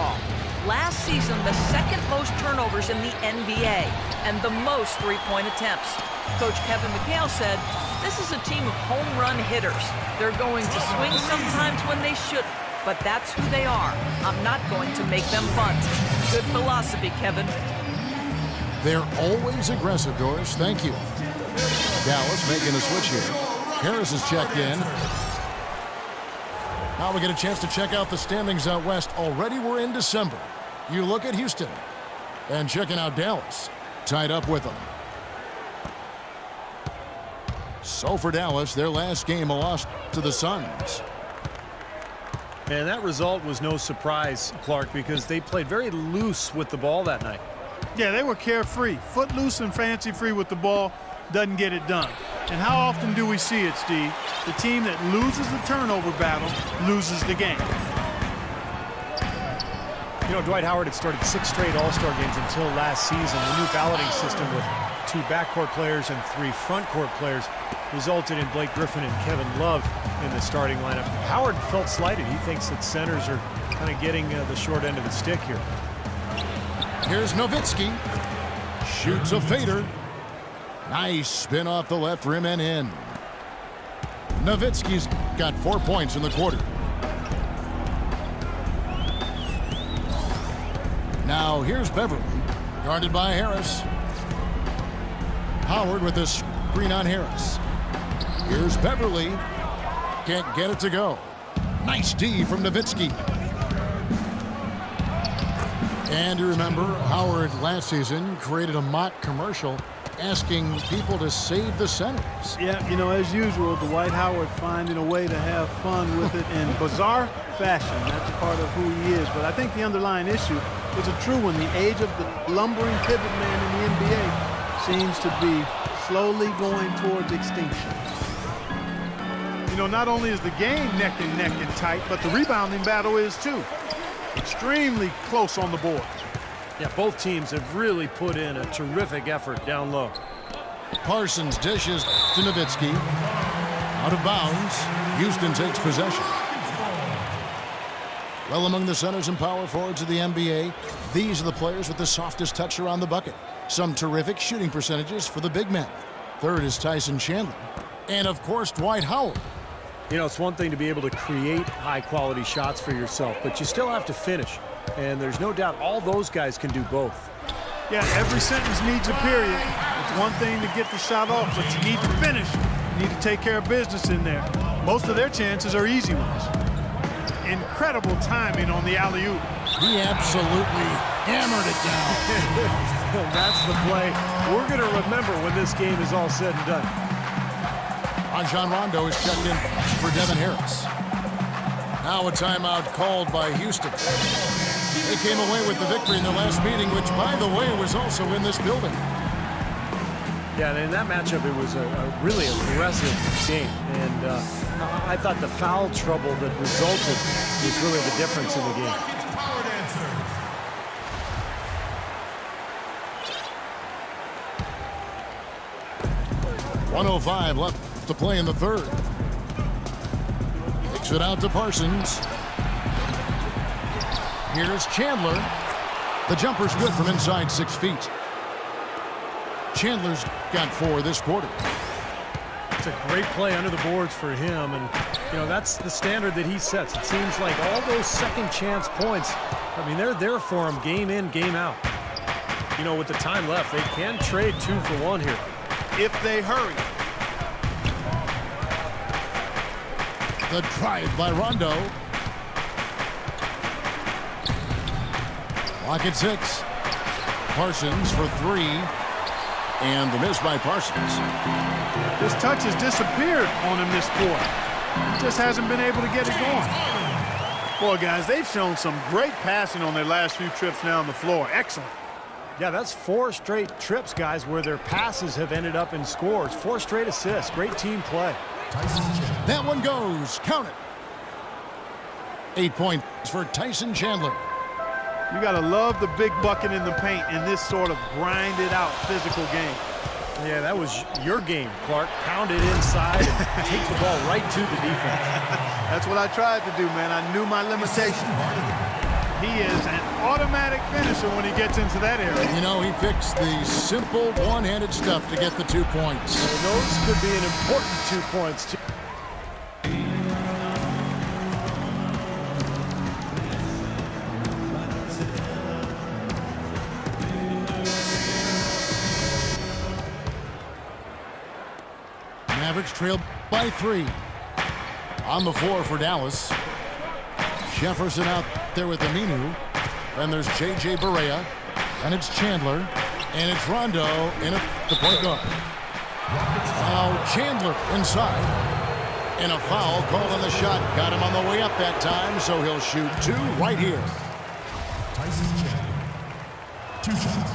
basketball. Last season, the second most turnovers in the NBA and the most three-point attempts. Coach Kevin McHale said, "This is a team of home run hitters. They're going to swing sometimes when they shouldn't, but that's who they are. I'm not going to make them bunt." Good philosophy, Kevin. They're always aggressive, Doris. Thank you. Dallas making a switch here. Harris is checked in. Now we get a chance to check out the standings out west. Already we're in December. You look at Houston and checking out Dallas. Tied up with them. So for Dallas, their last game a loss to the Suns. And that result was no surprise, Clark, because they played very loose with the ball that night. Yeah, they were carefree. Footloose and fancy-free with the ball, doesn't get it done. And how often do we see it, Steve? The team that loses the turnover battle loses the game. You know, Dwight Howard had started 6 straight All-Star games until last season. The new balloting system with 2 backcourt players and 3 frontcourt players resulted in Blake Griffin and Kevin Love in the starting lineup. Howard felt slighted. He thinks that centers are kind of getting the short end of the stick here. Here's Nowitzki. Shoots a fader. Nice spin off the left rim and in. Nowitzki's got 4 points in the quarter. Now here's Beverly, guarded by Harris. Howard with a screen on Harris. Here's Beverly. Can't get it to go. Nice D from Nowitzki. And you remember, Howard last season created a mock commercial asking people to save the centers. Yeah, you know, as usual, Dwight Howard finding a way to have fun with it in bizarre fashion. That's a part of who he is. But I think the underlying issue is a true one. The age of the lumbering pivot man in the NBA seems to be slowly going towards extinction. You know, not only is the game neck and tight, but the rebounding battle is too. Extremely close on the board. Yeah, both teams have really put in a terrific effort down low. Parsons dishes to Nowitzki. Out of bounds. Houston takes possession. Well, among the centers and power forwards of the NBA, these are the players with the softest touch around the bucket. Some terrific shooting percentages for the big men. Third is Tyson Chandler. And, of course, Dwight Howard. You know, it's one thing to be able to create high-quality shots for yourself, but you still have to finish. And there's no doubt all those guys can do both. Yeah, every sentence needs a period. It's one thing to get the shot off, but you need to finish. You need to take care of business in there. Most of their chances are easy ones. Incredible timing on the alley-oop. He absolutely hammered it down. That's the play we're going to remember when this game is all said and done. Rajon Rondo is checked in for Devin Harris. Now a timeout called by Houston. They came away with the victory in the last meeting, which, by the way, was also in this building. Yeah, and in that matchup, it was a really aggressive game. And I thought the foul trouble that resulted was really the difference in the game. 1:05 left to play in the third. Kicks it out to Parsons. Here's Chandler. The jumper's good from inside 6 feet. Chandler's got 4 this quarter. It's a great play under the boards for him, and you know that's the standard that he sets. It seems like all those second chance points, I mean, they're there for him game in, game out. You know, with the time left, they can trade 2 for 1 here if they hurry. The drive by Rondo. Clock at 6. Parsons for 3. And the miss by Parsons. This touch has disappeared on him this quarter. He just hasn't been able to get it going. Boy, guys, they've shown some great passing on their last few trips now on the floor. Excellent. Yeah, that's 4 straight trips, guys, where their passes have ended up in scores. 4 straight assists. Great team play. That one goes. Count it. 8 points for Tyson Chandler. You got to love the big bucket in the paint in this sort of grinded-out physical game. Yeah, that was your game, Clark. Pound it inside and take the ball right to the defense. That's what I tried to do, man. I knew my limitations. He is an automatic finisher when he gets into that area. You know, he picks the simple one-handed stuff to get the 2 points. And those could be an important 2 points, too. Mavericks trail by 3. On the floor for Dallas. Jefferson out there with Aminu. Then there's J.J. Barea. And it's Chandler. And it's Rondo in at the point guard. Now Chandler inside. And a foul called on the shot. Got him on the way up that time, so he'll shoot 2 right here.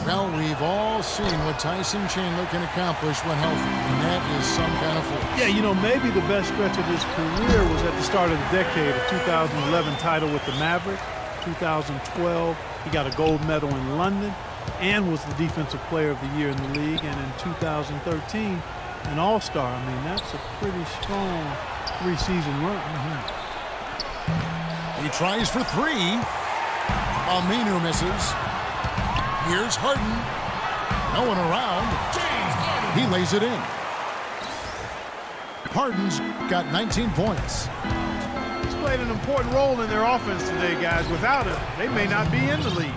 Well, we've all seen what Tyson Chandler can accomplish when healthy, and that is some kind of force. Yeah, you know, maybe the best stretch of his career was at the start of the decade, a 2011 title with the Mavericks. 2012, he got a gold medal in London and was the Defensive Player of the Year in the league. And in 2013, an All-Star. I mean, that's a pretty strong 3-season run. He tries for 3. Aminu misses. Here's Harden. No one around. He lays it in. Harden's got 19 points. He's played an important role in their offense today, guys. Without him, they may not be in the league.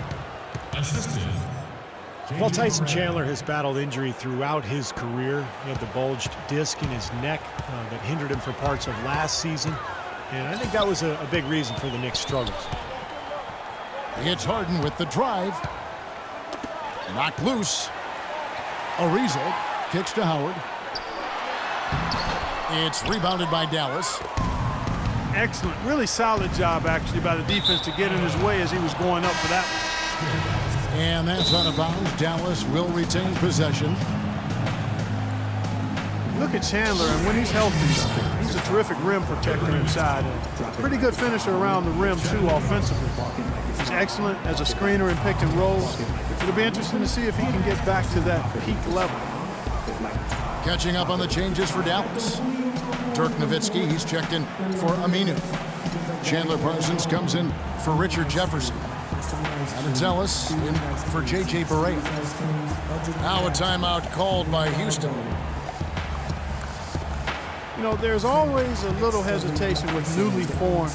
Well, Tyson Chandler has battled injury throughout his career. He had the bulged disc in his neck that hindered him for parts of last season. And I think that was a big reason for the Knicks' struggles. It's Harden with the drive. Knocked loose. Ariza kicks to Howard. It's rebounded by Dallas. Excellent. Really solid job, actually, by the defense to get in his way as he was going up for that one. And that's out of bounds. Dallas will retain possession. Look at Chandler, and when he's healthy, he's a terrific rim protector inside. And pretty good finisher around the rim, too, offensively. He's excellent as a screener in pick and rolls. It'll be interesting to see if he can get back to that peak level. Catching up on the changes for Dallas. Dirk Nowitzki, he's checked in for Aminu. Chandler Parsons comes in for Richard Jefferson. And it's Ellis in for J.J. Barea. Now a timeout called by Houston. You know, there's always a little hesitation with newly formed,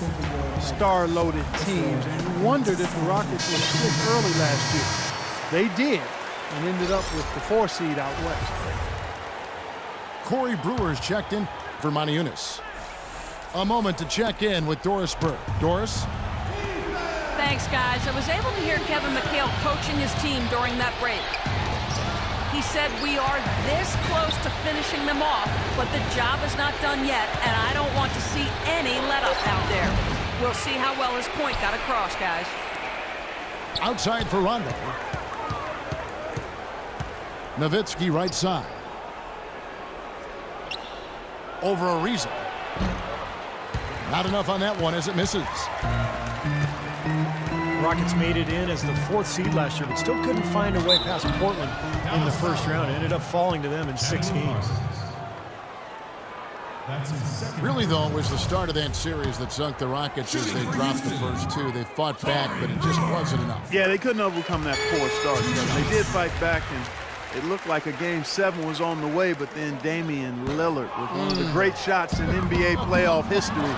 star-loaded teams, and you wondered if the Rockets would click early last year. They did, and ended up with the 4 seed out west. Corey Brewer's checked in for Monty Eunice. A moment to check in with Doris Burke. Doris? Thanks, guys. I was able to hear Kevin McHale coaching his team during that break. He said, we are this close to finishing them off, but the job is not done yet, and I don't want to see any let-up out there. We'll see how well his point got across, guys. Outside for Rondo. Nowitzki right side. Over Ariza. Not enough on that one as it misses. Rockets made it in as the 4th seed last year, but still couldn't find a way past Portland in the first round. It ended up falling to them in 6 games. Really, though, it was the start of that series that sunk the Rockets as they dropped the first 2. They fought back, but it just wasn't enough. Yeah, they couldn't overcome that poor start. They did fight back, and it looked like a Game 7 was on the way, but then Damian Lillard, with one of the great shots in NBA playoff history,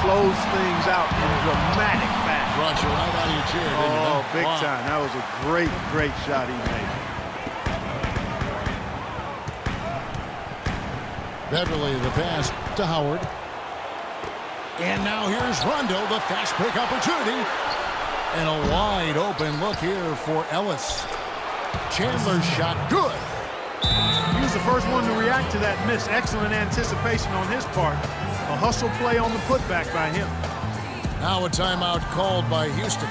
closed things out in dramatic fashion. Brought you right out of your chair, didn't it? Oh, big time. That was a great, great shot he made. Beverly, the pass to Howard. And now here's Rondo, the fast break opportunity. And a wide open look here for Ellis. Chandler's shot, good. He was the first one to react to that miss. Excellent anticipation on his part. A hustle play on the putback by him. Now a timeout called by Houston.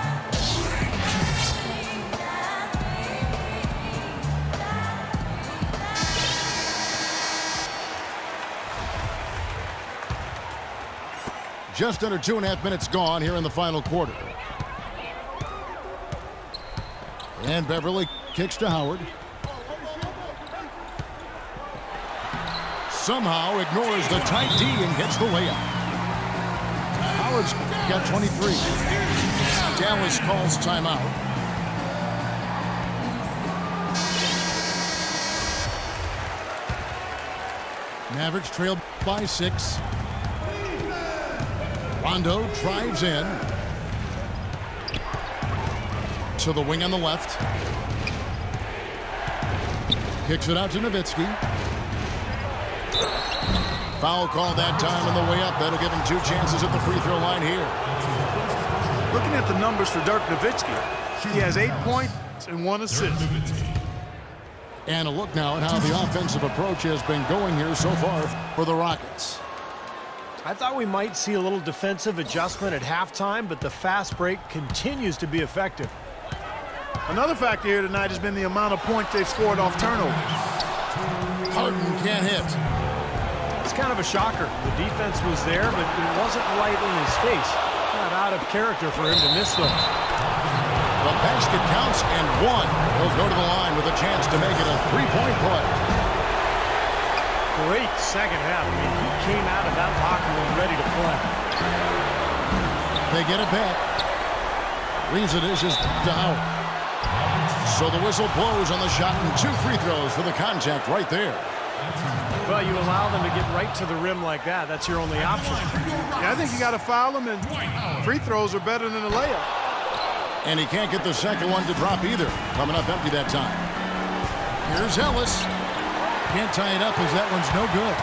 Just under 2.5 minutes gone here in the final quarter. And Beverly kicks to Howard. Somehow ignores the tight D and gets the layup. Howard's got 23. Dallas calls timeout. Mavericks trail by 6. Rondo drives in to the wing on the left. Kicks it out to Nowitzki. Foul call that time on the way up. That'll give him 2 chances at the free throw line here. Looking at the numbers for Dirk Nowitzki, he has 8 points and 1 assist. And a look now at how the offensive approach has been going here so far for the Rockets. I thought we might see a little defensive adjustment at halftime, but the fast break continues to be effective. Another factor here tonight has been the amount of points they've scored off turnovers. Harden can't hit. It's kind of a shocker. The defense was there, but it wasn't right in his face. Not out of character for him to miss those. The basket counts and 1. He'll go to the line with a chance to make it a 3-point play. Great second half. I mean, he came out of that locker room ready to play. They get it back. Leaves it just to Howard. So the whistle blows on the shot and 2 free throws for the contact right there. Well, you allow them to get right to the rim like that. That's your only option. Yeah, I think you got to foul them, and free throws are better than a layup. And he can't get the second one to drop either. Coming up empty that time. Here's Ellis. Can't tie it up as that one's no good.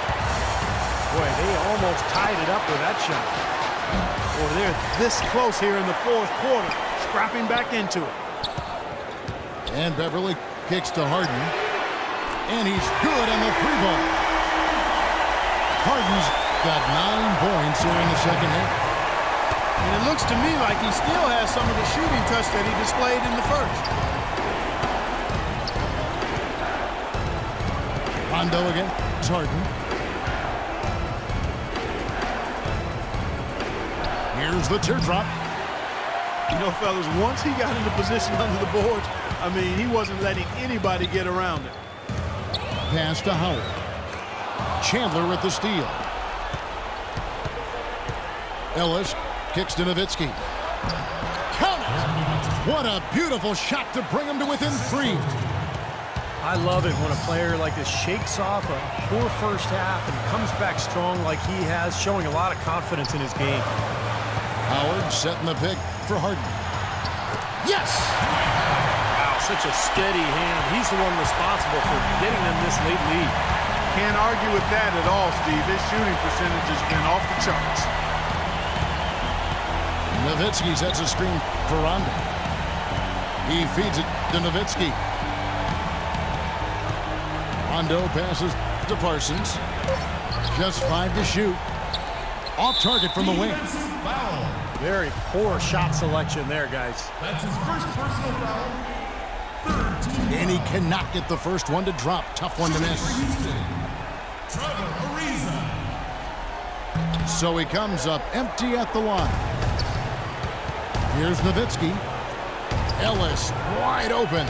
Boy, they almost tied it up with that shot. Boy, they're this close here in the 4th quarter, scrapping back into it. And Beverly kicks to Harden. And he's good on the 3-ball. Harden's got 9 points here in the second half. And it looks to me like he still has some of the shooting touch that he displayed in the first. Rondo again. It's Harden. Here's the teardrop. You know, fellas, once he got into position under the boards, I mean, he wasn't letting anybody get around him. Pass to Howard. Chandler with the steal. Ellis kicks to Nowitzki. Count it! What a beautiful shot to bring him to within 3. I love it when a player like this shakes off a poor first half and comes back strong like he has, showing a lot of confidence in his game. Howard setting the pick for Harden. Yes! Wow, such a steady hand. He's the one responsible for getting them this late lead. Can't argue with that at all, Steve. His shooting percentage has been off the charts. Nowitzki sets a screen for Rondo. He feeds it to Nowitzki. Rondo passes to Parsons. Just 5 to shoot. Off target from the wing. Very poor shot selection there, guys. That's his first personal foul. 3rd team. And he cannot get the first one to drop. Tough one to miss. Trevor Ariza. So he comes up empty at the line. Here's Nowitzki. Ellis wide open.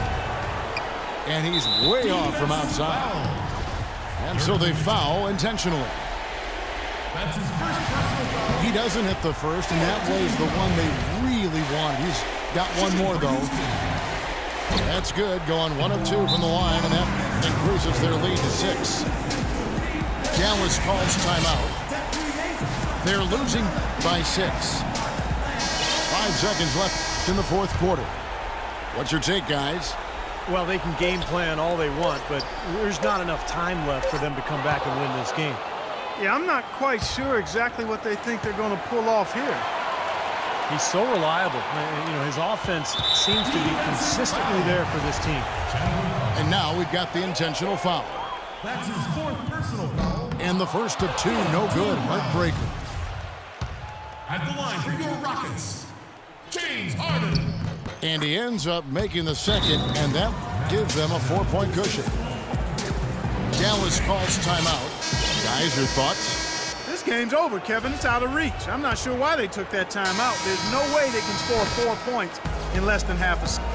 And he's way off from outside. And so they foul intentionally. That's his first personal foul. He doesn't hit the first, and that was the one they really wanted. He's got one more, though. That's good, going 1 of 2 from the line, and that increases their lead to 6. Dallas calls timeout. They're losing by 6. 5 seconds left in the 4th quarter. What's your take, guys? Well, they can game plan all they want, but there's not enough time left for them to come back and win this game. Yeah, I'm not quite sure exactly what they think they're going to pull off here. He's so reliable. You know, his offense seems to be consistently there for this team. And now we've got the intentional foul. That's his 4th personal foul. And the first of 2, no good. Heartbreaker. At the line for your Rockets, James Harden. And he ends up making the second, and that gives them a 4-point cushion. Dallas calls timeout. Guys, your thoughts? This game's over, Kevin. It's out of reach. I'm not sure why they took that timeout. There's no way they can score 4 points in less than half a second.